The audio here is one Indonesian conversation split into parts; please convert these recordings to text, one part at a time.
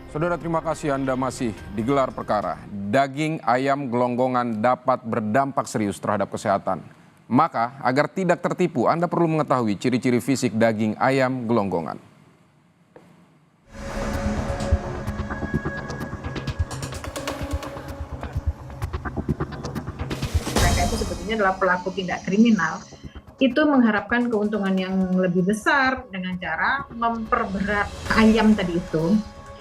Saudara, terima kasih Anda masih digelar perkara. Daging ayam gelonggongan dapat berdampak serius terhadap kesehatan. Maka, agar tidak tertipu, Anda perlu mengetahui ciri-ciri fisik daging ayam gelonggongan. Mereka itu sebetulnya adalah pelaku tindak kriminal. Itu mengharapkan keuntungan yang lebih besar dengan cara memperberat ayam tadi itu.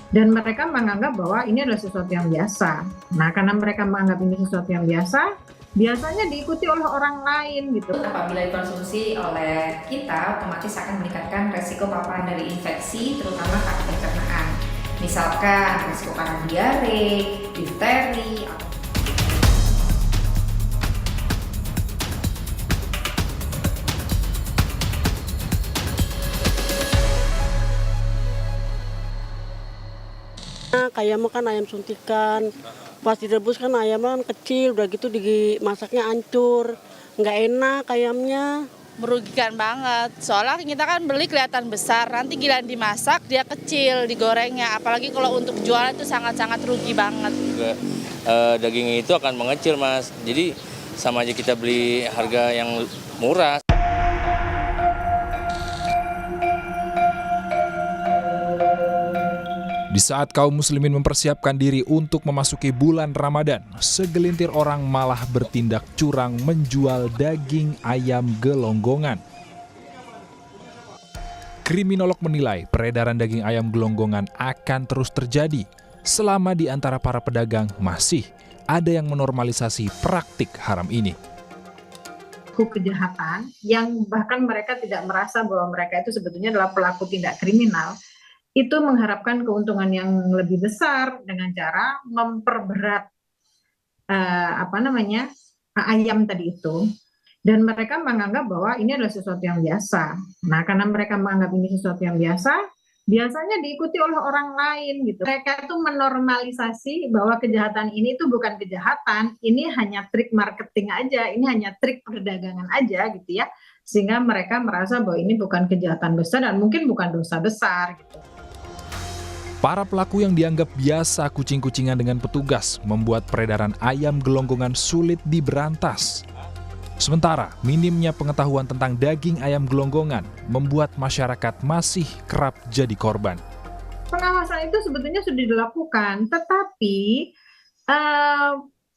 Dan mereka menganggap bahwa ini adalah sesuatu yang biasa. Nah, karena mereka menganggap ini sesuatu yang biasa, biasanya diikuti oleh orang lain gitu. Apabila dikonsumsi oleh kita, otomatis akan meningkatkan resiko paparan dari infeksi, terutama karena pencernaan. Misalkan resiko karena diare, difteri, kayak makan ayam suntikan, pas direbus kan ayamnya kan kecil, udah gitu dimasaknya hancur, nggak enak ayamnya. Merugikan banget, soalnya kita kan beli kelihatan besar, nanti giliran dimasak dia kecil, digorengnya, apalagi kalau untuk jualan itu sangat-sangat rugi banget. Dagingnya itu akan mengecil, Mas, jadi sama aja kita beli harga yang murah. Di saat kaum muslimin mempersiapkan diri untuk memasuki bulan Ramadan, segelintir orang malah bertindak curang menjual daging ayam gelonggongan. Kriminolog menilai peredaran daging ayam gelonggongan akan terus terjadi selama di antara para pedagang masih ada yang menormalisasi praktik haram ini. Kejahatan yang bahkan mereka tidak merasa bahwa mereka itu sebetulnya adalah pelaku tindak kriminal. Itu mengharapkan keuntungan yang lebih besar dengan cara memperberat ayam tadi itu, dan mereka menganggap bahwa ini adalah sesuatu yang biasa. Nah, karena mereka menganggap ini sesuatu yang biasa, biasanya diikuti oleh orang lain gitu. Mereka itu menormalisasi bahwa kejahatan ini itu bukan kejahatan, ini hanya trik marketing aja, ini hanya trik perdagangan aja gitu ya, sehingga mereka merasa bahwa ini bukan kejahatan besar dan mungkin bukan dosa besar gitu. Para pelaku yang dianggap biasa kucing-kucingan dengan petugas membuat peredaran ayam gelonggongan sulit diberantas. Sementara minimnya pengetahuan tentang daging ayam gelonggongan membuat masyarakat masih kerap jadi korban. Pengawasan itu sebetulnya sudah dilakukan, tetapi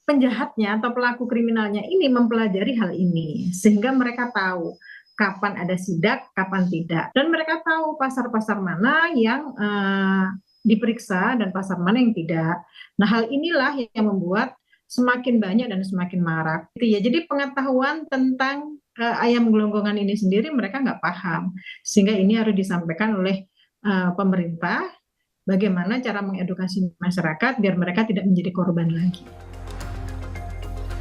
penjahatnya atau pelaku kriminalnya ini mempelajari hal ini, sehingga mereka tahu kapan ada sidak, kapan tidak. Dan mereka tahu pasar-pasar mana yang diperiksa dan pasar mana yang tidak. Nah, hal inilah yang membuat semakin banyak dan semakin marak. Jadi pengetahuan tentang ayam gelonggongan ini sendiri mereka nggak paham. Sehingga ini harus disampaikan oleh pemerintah, bagaimana cara mengedukasi masyarakat biar mereka tidak menjadi korban lagi.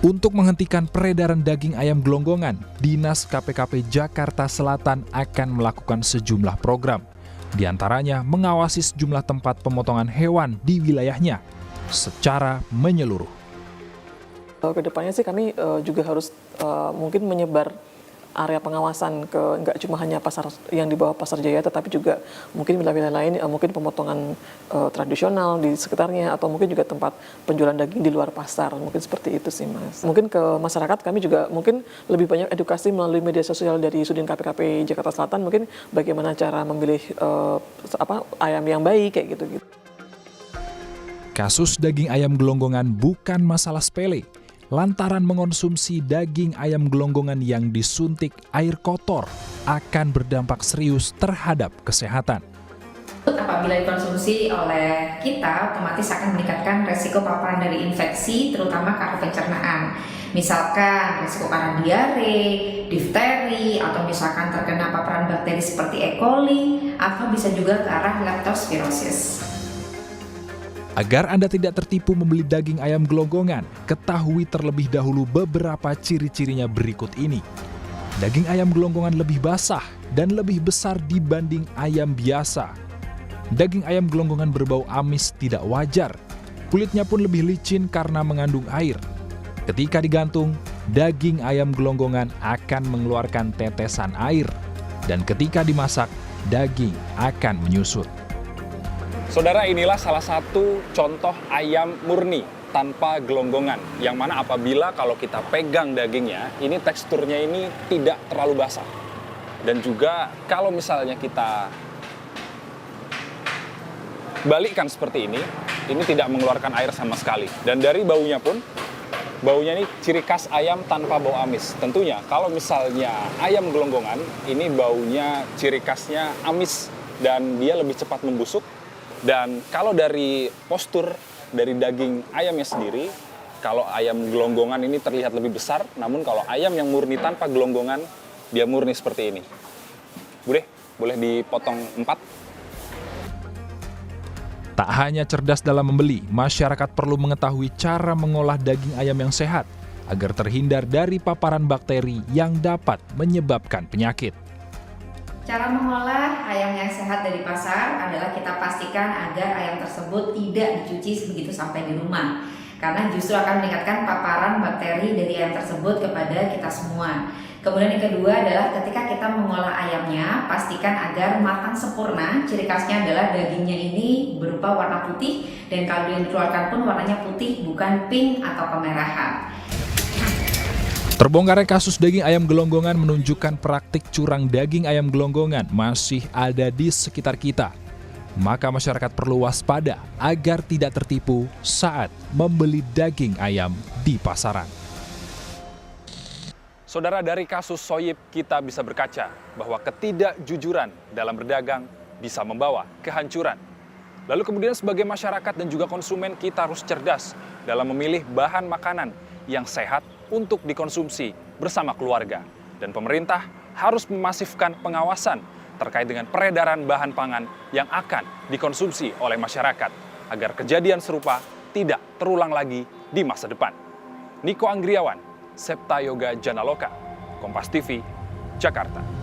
Untuk menghentikan peredaran daging ayam gelonggongan, Dinas KPKP Jakarta Selatan akan melakukan sejumlah program. Di antaranya mengawasi sejumlah tempat pemotongan hewan di wilayahnya secara menyeluruh. Kedepannya sih kami juga harus mungkin menyebar area pengawasan ke nggak cuma hanya pasar yang di bawah Pasar Jaya, tetapi juga mungkin wilayah-wilayah lain, mungkin pemotongan tradisional di sekitarnya, atau mungkin juga tempat penjualan daging di luar pasar, mungkin seperti itu sih, Mas. Mungkin ke masyarakat kami juga mungkin lebih banyak edukasi melalui media sosial dari Sudin KPKP Jakarta Selatan, mungkin bagaimana cara memilih ayam yang baik kayak gitu. Kasus daging ayam gelonggongan bukan masalah sepele. Lantaran mengonsumsi daging ayam gelonggongan yang disuntik air kotor akan berdampak serius terhadap kesehatan. Apabila dikonsumsi oleh kita, otomatis akan meningkatkan resiko paparan dari infeksi, terutama karena pencernaan. Misalkan resiko karena diare, difteri, atau misalkan terkena paparan bakteri seperti E. coli, atau bisa juga ke arah leptospirosis. Agar Anda tidak tertipu membeli daging ayam gelonggongan, ketahui terlebih dahulu beberapa ciri-cirinya berikut ini. Daging ayam gelonggongan lebih basah dan lebih besar dibanding ayam biasa. Daging ayam gelonggongan berbau amis tidak wajar. Kulitnya pun lebih licin karena mengandung air. Ketika digantung, daging ayam gelonggongan akan mengeluarkan tetesan air. Dan ketika dimasak, daging akan menyusut. Saudara, inilah salah satu contoh ayam murni tanpa gelonggongan, yang mana apabila kalau kita pegang dagingnya, ini teksturnya ini tidak terlalu basah. Dan juga kalau misalnya kita balikkan seperti ini tidak mengeluarkan air sama sekali. Dan dari baunya pun, baunya ini ciri khas ayam tanpa bau amis. Tentunya kalau misalnya ayam gelonggongan, ini baunya ciri khasnya amis dan dia lebih cepat membusuk. Dan kalau dari postur dari daging ayamnya sendiri, kalau ayam gelonggongan ini terlihat lebih besar, namun kalau ayam yang murni tanpa gelonggongan, dia murni seperti ini. Bude, boleh dipotong 4? Tak hanya cerdas dalam membeli, masyarakat perlu mengetahui cara mengolah daging ayam yang sehat agar terhindar dari paparan bakteri yang dapat menyebabkan penyakit. Cara mengolah ayam yang sehat dari pasar adalah kita pastikan agar ayam tersebut tidak dicuci begitu sampai di rumah. Karena justru akan meningkatkan paparan bakteri dari ayam tersebut kepada kita semua. Kemudian yang kedua adalah ketika kita mengolah ayamnya, pastikan agar matang sempurna. Ciri khasnya adalah dagingnya ini berupa warna putih dan kaldu yang dikeluarkan pun warnanya putih, bukan pink atau kemerahan. Terbongkarnya kasus daging ayam gelonggongan menunjukkan praktik curang daging ayam gelonggongan masih ada di sekitar kita. Maka masyarakat perlu waspada agar tidak tertipu saat membeli daging ayam di pasaran. Saudara, dari kasus Soyib kita bisa berkaca bahwa ketidakjujuran dalam berdagang bisa membawa kehancuran. Lalu kemudian sebagai masyarakat dan juga konsumen kita harus cerdas dalam memilih bahan makanan yang sehat untuk dikonsumsi bersama keluarga. Dan pemerintah harus memasifkan pengawasan terkait dengan peredaran bahan pangan yang akan dikonsumsi oleh masyarakat agar kejadian serupa tidak terulang lagi di masa depan. Niko Anggriawan, Septa Yoga Janaloka, Kompas TV, Jakarta.